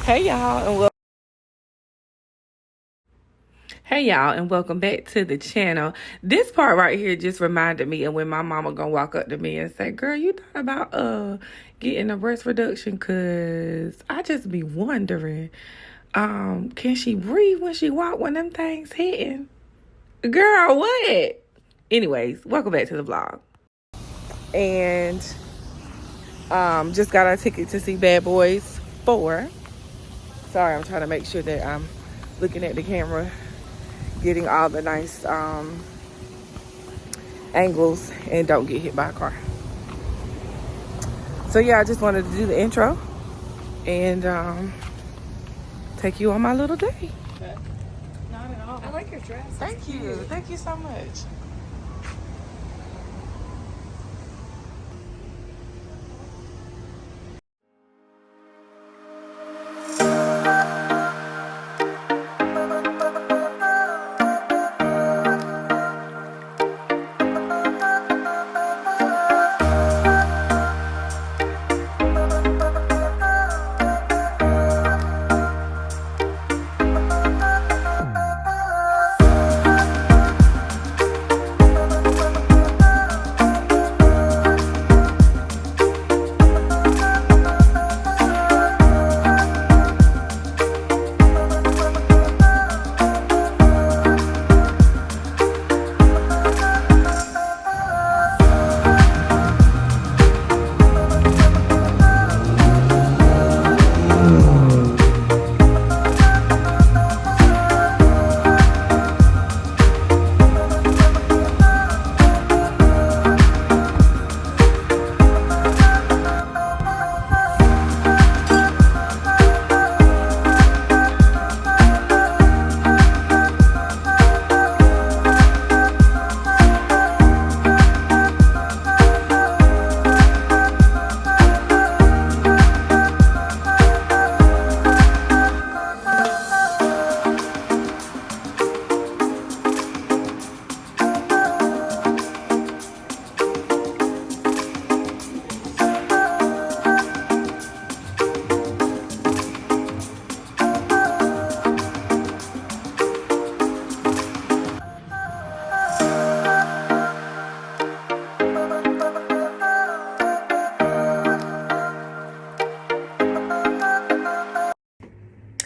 Hey y'all and welcome back to the channel. This part right here just reminded me of when my mama gonna walk up to me and say, girl, you thought about getting a breast reduction? Cause I just be wondering, can she breathe when she walk when them things hitting? Girl, what? Anyways, welcome back to the vlog. And just got our ticket to see Bad Boys 4. Sorry, I'm trying to make sure that I'm looking at the camera, getting all the nice angles and don't get hit by a car. So yeah, I just wanted to do the intro and take you on my little day. Not at all. I like your dress. Thank you. Thank you so much.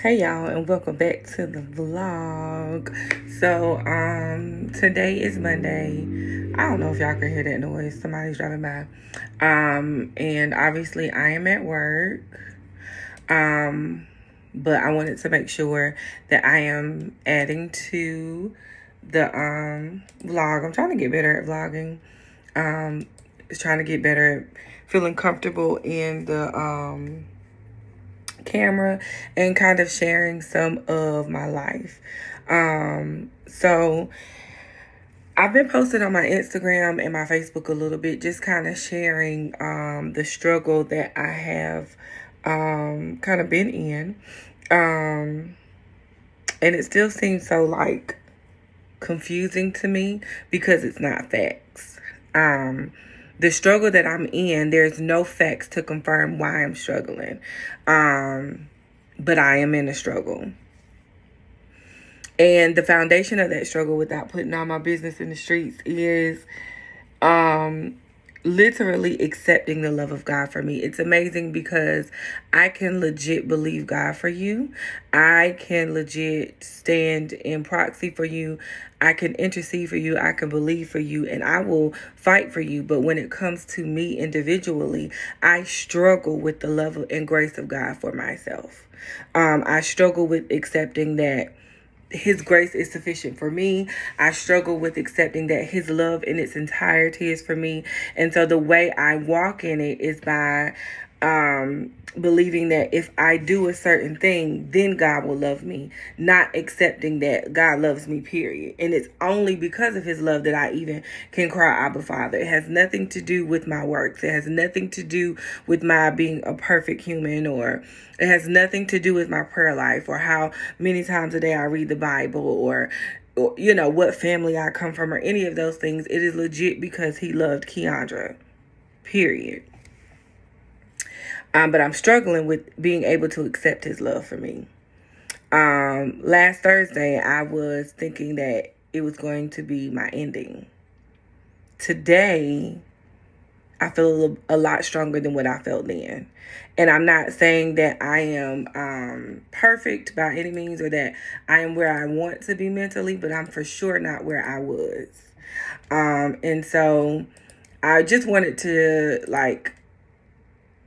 Hey y'all and welcome back to the vlog. So today is Monday. I don't know if y'all can hear that noise. Somebody's driving by. And obviously I am at work. But I wanted to make sure that I am adding to the vlog. I'm trying to get better at vlogging. Trying to get better at feeling comfortable in the camera and kind of sharing some of my life. So I've been posting on my Instagram and my Facebook a little bit, just kind of sharing the struggle that I have kind of been in. And it still seems so like confusing to me because it's not facts. The struggle that I'm in, there's no facts to confirm why I'm struggling. But I am in a struggle. And the foundation of that struggle, without putting all my business in the streets, is literally accepting the love of God for me. It's amazing because I can legit believe God for you. I can legit stand in proxy for you. I can intercede for you. I can believe for you, and I will fight for you. But when it comes to me individually, I struggle with the love and grace of God for myself. I struggle with accepting that His grace is sufficient for me. I struggle with accepting that His love in its entirety is for me. And so the way I walk in it is by believing that if I do a certain thing, then God will love me, not accepting that God loves me, period. And it's only because of His love that I even can cry, Abba, Father. It has nothing to do with my works. It has nothing to do with my being a perfect human, or it has nothing to do with my prayer life or how many times a day I read the Bible, or you know, what family I come from, or any of those things. It is legit because He loved Keandra, period. But I'm struggling with being able to accept his love for me. Last Thursday, I was thinking that it was going to be my ending. Today, I feel a lot stronger than what I felt then. And I'm not saying that I am perfect by any means, or that I am where I want to be mentally, but I'm for sure not where I was. And so I just wanted to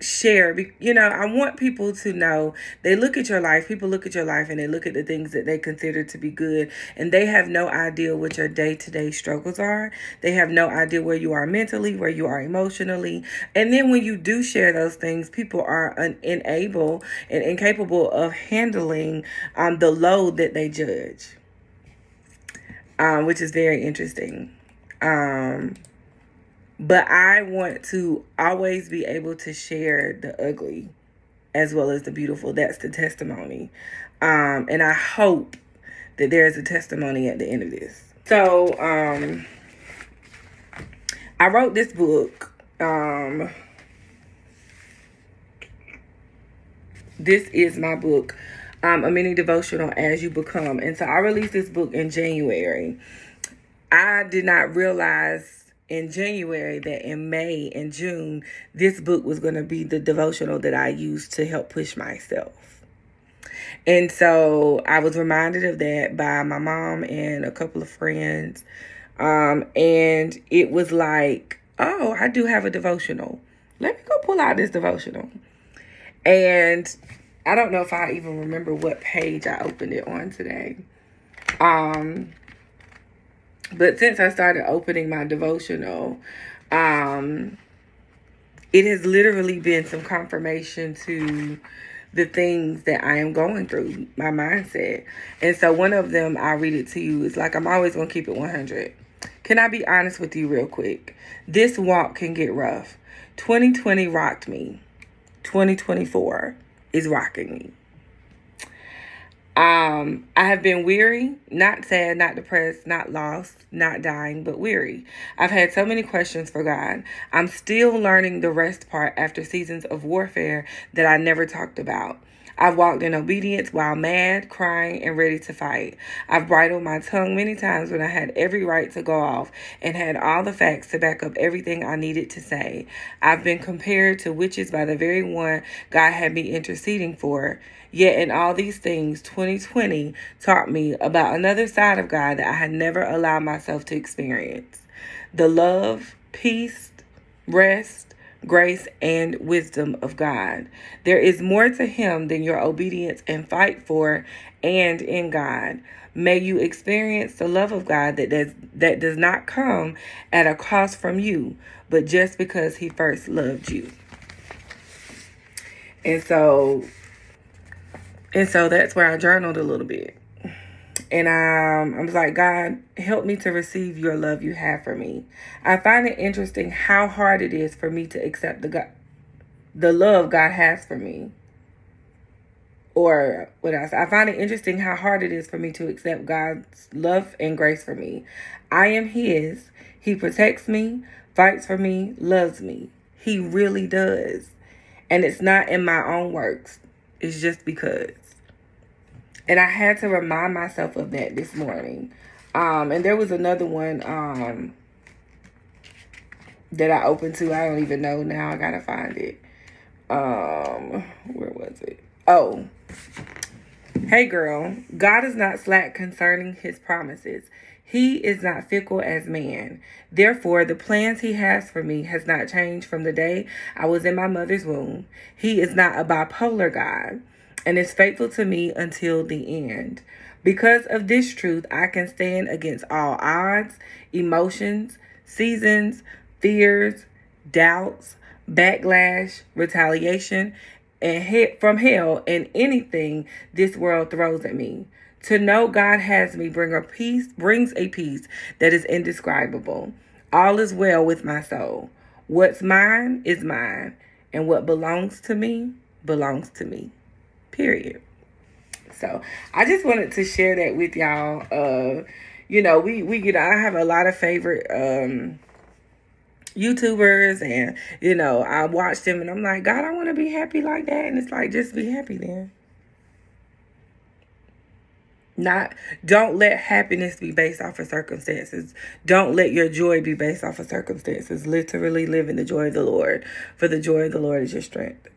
share, I want people to know, they look at your life, people look at your life and they look at the things that they consider to be good, and they have no idea what your day-to-day struggles are. They have no idea where you are mentally, where you are emotionally. And then when you do share those things, people are unable and incapable of handling the load that they judge, which is very interesting. But I want to always be able to share the ugly as well as the beautiful. That's the testimony. And I hope that there is a testimony at the end of this. So I wrote this book. This is my book, a mini devotional, As You Become. And so I released this book in January. I did not realize in January that in May and June, this book was going to be the devotional that I used to help push myself. And so I was reminded of that by my mom and a couple of friends. And it was like, oh, I do have a devotional. Let me go pull out this devotional. And I don't know if I even remember what page I opened it on today. But since I started opening my devotional, it has literally been some confirmation to the things that I am going through, my mindset. And so one of them, I'll read it to you. It's like, I'm always going to keep it 100. Can I be honest with you real quick? This walk can get rough. 2020 rocked me. 2024 is rocking me. I have been weary, not sad, not depressed, not lost, not dying, but weary. I've had so many questions for God. I'm still learning the rest part after seasons of warfare that I never talked about. I've walked in obedience while mad, crying, and ready to fight. I've bridled my tongue many times when I had every right to go off and had all the facts to back up everything I needed to say. I've been compared to witches by the very one God had me interceding for. Yet in all these things, 2020 taught me about another side of God that I had never allowed myself to experience. The love, peace, rest, grace, and wisdom of God. There is more to Him than your obedience and fight for and in God. May you experience the love of God that does not come at a cost from you, but just because He first loved you. And so that's where I journaled a little bit. And I was like, God, help me to receive your love you have for me. I find it interesting how hard it is for me to accept the love God has for me. Or what else? I find it interesting how hard it is for me to accept God's love and grace for me. I am His. He protects me, fights for me, loves me. He really does. And it's not in my own works. It's just because. And I had to remind myself of that this morning. And there was another one that I opened to. I don't even know now. I gotta find it. Where was it? Oh. Hey girl, God is not slack concerning His promises. He is not fickle as man. Therefore, the plans He has for me has not changed from the day I was in my mother's womb. He is not a bipolar God and is faithful to me until the end. Because of this truth, I can stand against all odds, emotions, seasons, fears, doubts, backlash, retaliation, and from hell and anything this world throws at me. To know God has me brings a peace that is indescribable. All is well with my soul. What's mine is mine, and what belongs to me belongs to me. Period. So I just wanted to share that with y'all. I have a lot of favorite YouTubers, and I watch them and I'm like, God, I want to be happy like that. And it's like, just be happy then. Not Don't let happiness be based off of circumstances. Don't let your joy be based off of circumstances. Literally live in the joy of the Lord, for the joy of the Lord is your strength.